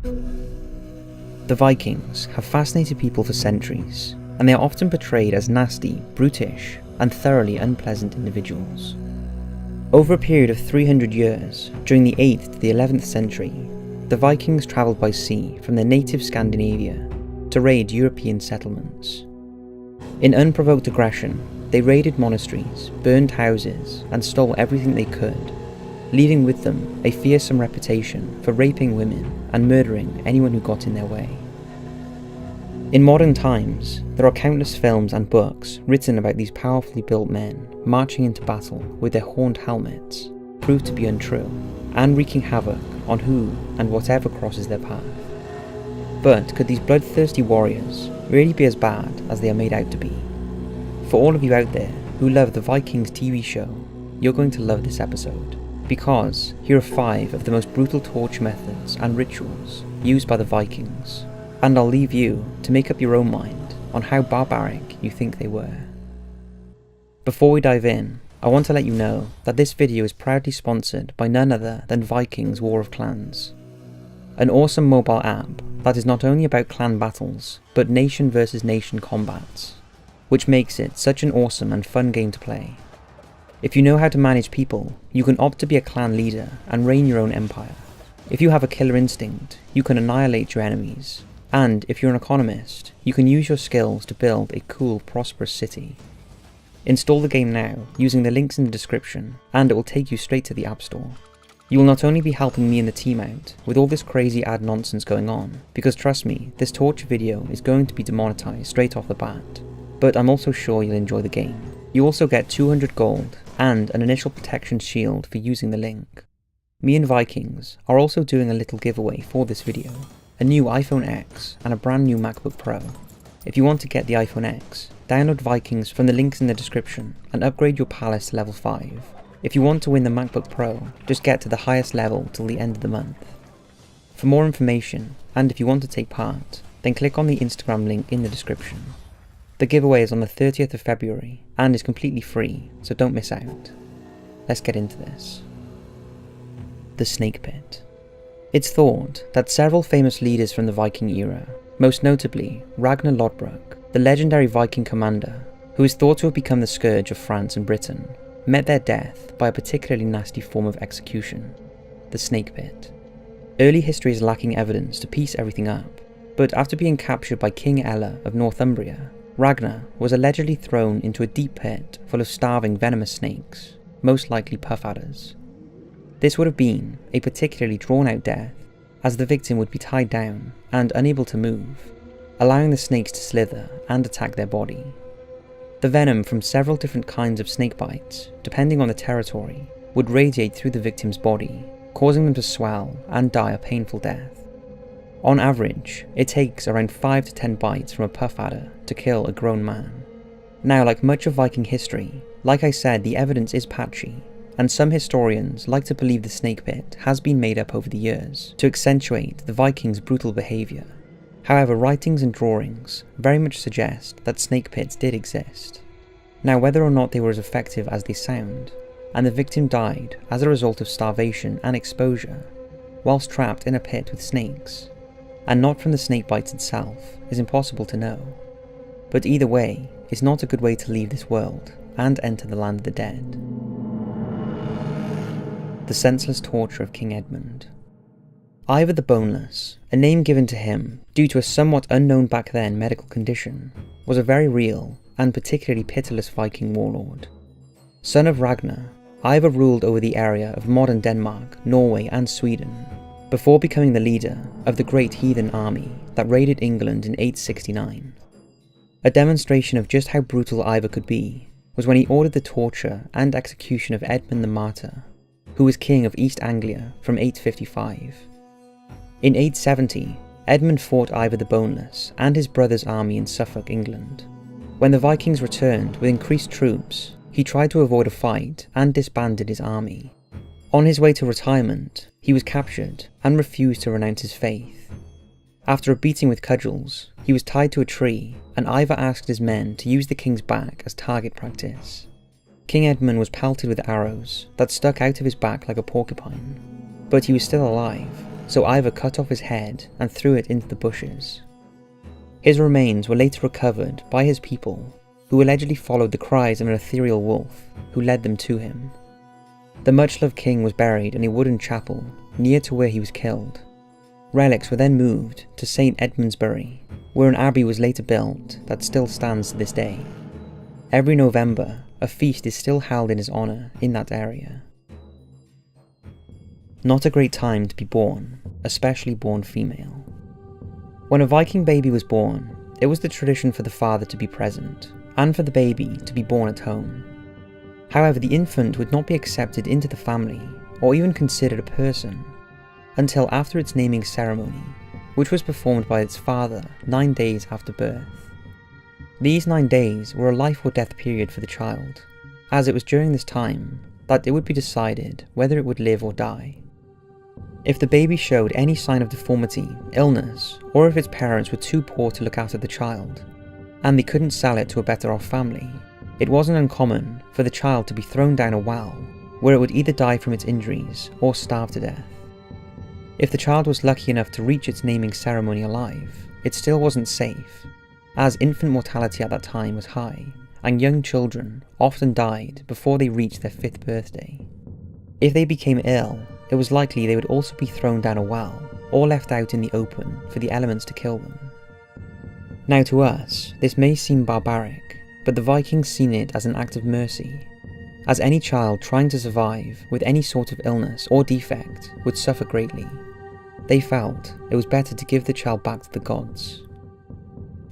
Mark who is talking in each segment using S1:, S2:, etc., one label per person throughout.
S1: The Vikings have fascinated people for centuries, and they are often portrayed as nasty, brutish, and thoroughly unpleasant individuals. Over a period of 300 years, during the 8th to the 11th century, the Vikings travelled by sea from their native Scandinavia to raid European settlements. In unprovoked aggression, they raided monasteries, burned houses, and stole everything they could, leaving with them a fearsome reputation for raping women and murdering anyone who got in their way. In modern times, there are countless films and books written about these powerfully built men marching into battle with their horned helmets, proved to be untrue, and wreaking havoc on who and whatever crosses their path. But could these bloodthirsty warriors really be as bad as they are made out to be? For all of you out there who love the Vikings TV show, you're going to love this episode, because here are 5 of the most brutal torture methods and rituals used by the Vikings, and I'll leave you to make up your own mind on how barbaric you think they were. Before we dive in, I want to let you know that this video is proudly sponsored by none other than Vikings War of Clans, an awesome mobile app that is not only about clan battles, but nation versus nation combats, which makes it such an awesome and fun game to play. If you know how to manage people, you can opt to be a clan leader and reign your own empire. If you have a killer instinct, you can annihilate your enemies. And if you're an economist, you can use your skills to build a cool, prosperous city. Install the game now using the links in the description, and it will take you straight to the App Store. You will not only be helping me and the team out with all this crazy ad nonsense going on, because trust me, this torture video is going to be demonetized straight off the bat, but I'm also sure you'll enjoy the game. You also get 200 gold and an initial protection shield for using the link. Me and Vikings are also doing a little giveaway for this video, a new iPhone X and a brand new MacBook Pro. If you want to get the iPhone X, download Vikings from the links in the description and upgrade your palace to level 5. If you want to win the MacBook Pro, just get to the highest level till the end of the month. For more information, and if you want to take part, then click on the Instagram link in the description. The giveaway is on the 30th of February and is completely free, so don't miss out. Let's get into this. The Snake Pit. It's thought that several famous leaders from the Viking era, most notably Ragnar Lodbrok, the legendary Viking commander, who is thought to have become the scourge of France and Britain, met their death by a particularly nasty form of execution, the Snake Pit. Early history is lacking evidence to piece everything up, but after being captured by King Ella of Northumbria, Ragnar was allegedly thrown into a deep pit full of starving venomous snakes, most likely puff adders. This would have been a particularly drawn-out death, as the victim would be tied down and unable to move, allowing the snakes to slither and attack their body. The venom from several different kinds of snake bites, depending on the territory, would radiate through the victim's body, causing them to swell and die a painful death. On average, it takes around 5 to 10 bites from a puff adder to kill a grown man. Now, like much of Viking history, like I said, the evidence is patchy, and some historians like to believe the Snake Pit has been made up over the years to accentuate the Vikings' brutal behaviour. However, writings and drawings very much suggest that snake pits did exist. Now, whether or not they were as effective as they sound, and the victim died as a result of starvation and exposure, whilst trapped in a pit with snakes, and not from the snake bites itself, is impossible to know. But either way, it's not a good way to leave this world and enter the land of the dead. The senseless torture of King Edmund. Ivor the Boneless, a name given to him due to a somewhat unknown back then medical condition, was a very real and particularly pitiless Viking warlord. Son of Ragnar, Ivor ruled over the area of modern Denmark, Norway and Sweden, before becoming the leader of the great heathen army that raided England in 869. A demonstration of just how brutal Ivor could be was when he ordered the torture and execution of Edmund the Martyr, who was king of East Anglia from 855. In 870, Edmund fought Ivor the Boneless and his brother's army in Suffolk, England. When the Vikings returned with increased troops, he tried to avoid a fight and disbanded his army. On his way to retirement, he was captured and refused to renounce his faith. After a beating with cudgels, he was tied to a tree, and Ivor asked his men to use the king's back as target practice. King Edmund was pelted with arrows that stuck out of his back like a porcupine, but he was still alive, so Ivar cut off his head and threw it into the bushes. His remains were later recovered by his people, who allegedly followed the cries of an ethereal wolf who led them to him. The much-loved king was buried in a wooden chapel near to where he was killed. Relics were then moved to St. Edmundsbury, where an abbey was later built that still stands to this day. Every November, a feast is still held in his honour in that area. Not a great time to be born, especially born female. When a Viking baby was born, it was the tradition for the father to be present, and for the baby to be born at home. However, the infant would not be accepted into the family, or even considered a person, until after its naming ceremony, which was performed by its father 9 days after birth. These 9 days were a life or death period for the child, as it was during this time that it would be decided whether it would live or die. If the baby showed any sign of deformity, illness, or if its parents were too poor to look after the child, and they couldn't sell it to a better off family, it wasn't uncommon for the child to be thrown down a well, where it would either die from its injuries or starve to death. If the child was lucky enough to reach its naming ceremony alive, it still wasn't safe, as infant mortality at that time was high, and young children often died before they reached their 5th birthday. If they became ill, it was likely they would also be thrown down a well, or left out in the open for the elements to kill them. Now to us, this may seem barbaric, but the Vikings seen it as an act of mercy, as any child trying to survive with any sort of illness or defect would suffer greatly. They felt it was better to give the child back to the gods.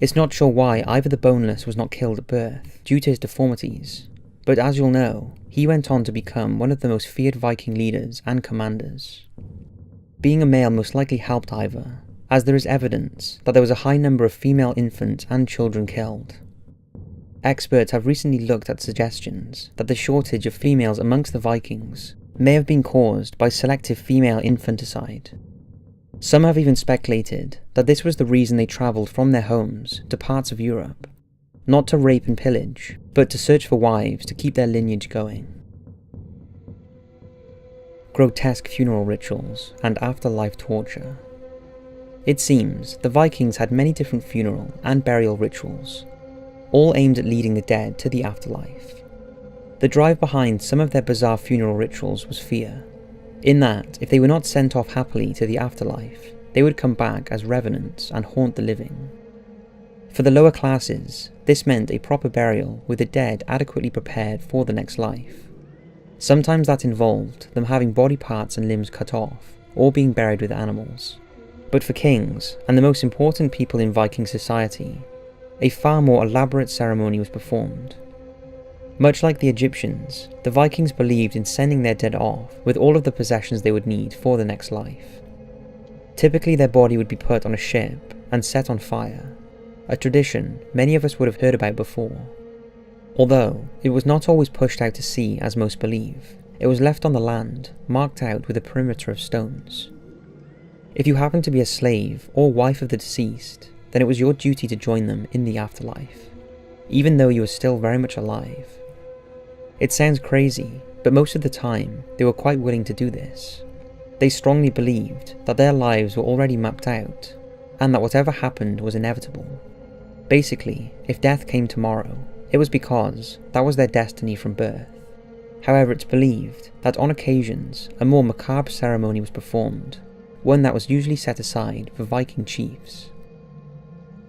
S1: It's not sure why Ivar the Boneless was not killed at birth due to his deformities, but as you'll know, he went on to become one of the most feared Viking leaders and commanders. Being a male most likely helped Ivar, as there is evidence that there was a high number of female infants and children killed. Experts have recently looked at suggestions that the shortage of females amongst the Vikings may have been caused by selective female infanticide. Some have even speculated that this was the reason they travelled from their homes to parts of Europe, not to rape and pillage, but to search for wives to keep their lineage going. Grotesque funeral rituals and afterlife torture. It seems the Vikings had many different funeral and burial rituals, all aimed at leading the dead to the afterlife. The drive behind some of their bizarre funeral rituals was fear, in that if they were not sent off happily to the afterlife, they would come back as revenants and haunt the living. For the lower classes, this meant a proper burial with the dead adequately prepared for the next life. Sometimes that involved them having body parts and limbs cut off, or being buried with animals. But for kings, and the most important people in Viking society, a far more elaborate ceremony was performed. Much like the Egyptians, the Vikings believed in sending their dead off with all of the possessions they would need for the next life. Typically their body would be put on a ship and set on fire, a tradition many of us would have heard about before. Although it was not always pushed out to sea as most believe, it was left on the land, marked out with a perimeter of stones. If you happened to be a slave or wife of the deceased, then it was your duty to join them in the afterlife, even though you were still very much alive. It sounds crazy, but most of the time they were quite willing to do this. They strongly believed that their lives were already mapped out, and that whatever happened was inevitable. Basically, if death came tomorrow, it was because that was their destiny from birth. However, it's believed that on occasions a more macabre ceremony was performed, one that was usually set aside for Viking chiefs.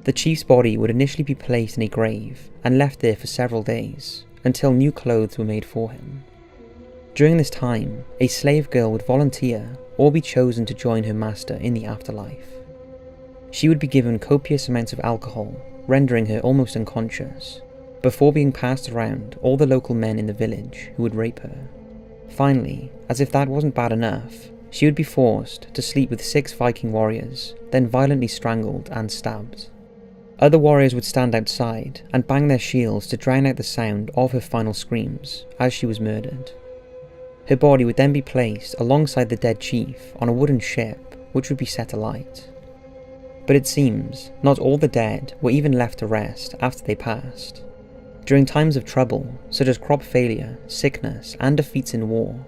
S1: The chief's body would initially be placed in a grave and left there for several days, until new clothes were made for him. During this time, a slave girl would volunteer or be chosen to join her master in the afterlife. She would be given copious amounts of alcohol, rendering her almost unconscious, before being passed around all the local men in the village who would rape her. Finally, as if that wasn't bad enough, she would be forced to sleep with 6 Viking warriors, then violently strangled and stabbed. Other warriors would stand outside and bang their shields to drown out the sound of her final screams as she was murdered. Her body would then be placed alongside the dead chief on a wooden ship which would be set alight. But it seems not all the dead were even left to rest after they passed. During times of trouble, such as crop failure, sickness, and defeats in war,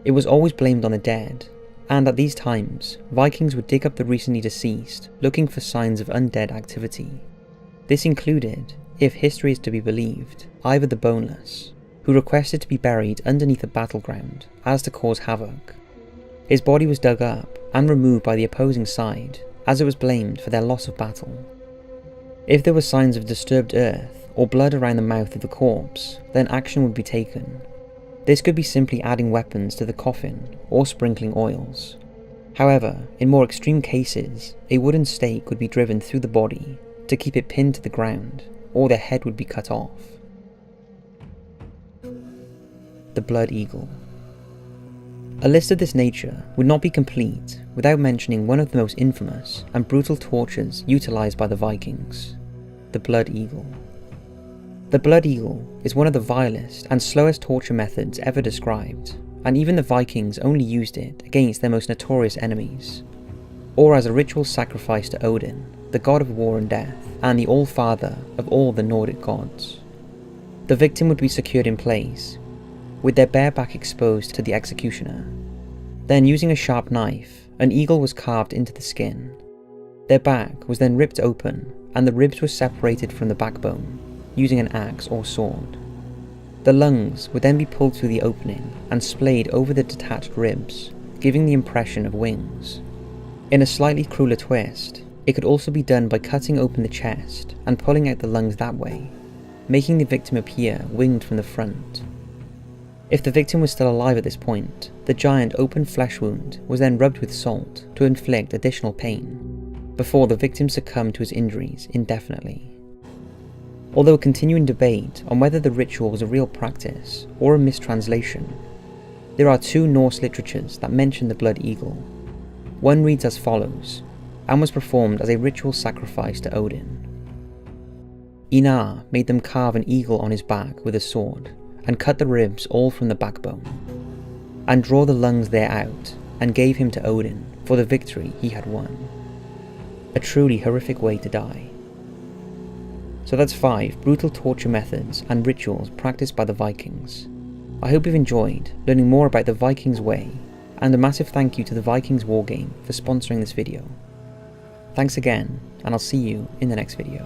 S1: it was always blamed on the dead, and at these times, Vikings would dig up the recently deceased, looking for signs of undead activity. This included, if history is to be believed, Ivar the Boneless, who requested to be buried underneath a battleground as to cause havoc. His body was dug up and removed by the opposing side, as it was blamed for their loss of battle. If there were signs of disturbed earth or blood around the mouth of the corpse, then action would be taken. This could be simply adding weapons to the coffin or sprinkling oils. However, in more extreme cases, a wooden stake would be driven through the body to keep it pinned to the ground, or their head would be cut off. The Blood Eagle. A list of this nature would not be complete without mentioning one of the most infamous and brutal tortures utilised by the Vikings, the Blood Eagle. The Blood Eagle is one of the vilest and slowest torture methods ever described, and even the Vikings only used it against their most notorious enemies, or as a ritual sacrifice to Odin, the god of war and death, and the All-Father of all the Nordic gods. The victim would be secured in place, with their bare back exposed to the executioner. Then, using a sharp knife, an eagle was carved into the skin. Their back was then ripped open, and the ribs were separated from the backbone, using an axe or sword. The lungs would then be pulled through the opening and splayed over the detached ribs, giving the impression of wings. In a slightly crueler twist, it could also be done by cutting open the chest and pulling out the lungs that way, making the victim appear winged from the front. If the victim was still alive at this point, the giant open flesh wound was then rubbed with salt to inflict additional pain, before the victim succumbed to his injuries indefinitely. Although a continuing debate on whether the ritual was a real practice or a mistranslation, there are two Norse literatures that mention the Blood Eagle. One reads as follows, and was performed as a ritual sacrifice to Odin. Einar made them carve an eagle on his back with a sword, and cut the ribs all from the backbone, and draw the lungs there out, and gave him to Odin for the victory he had won. A truly horrific way to die. So that's 5 brutal torture methods and rituals practiced by the Vikings. I hope you've enjoyed learning more about the Vikings way, and a massive thank you to the Vikings Wargame for sponsoring this video. Thanks again, and I'll see you in the next video.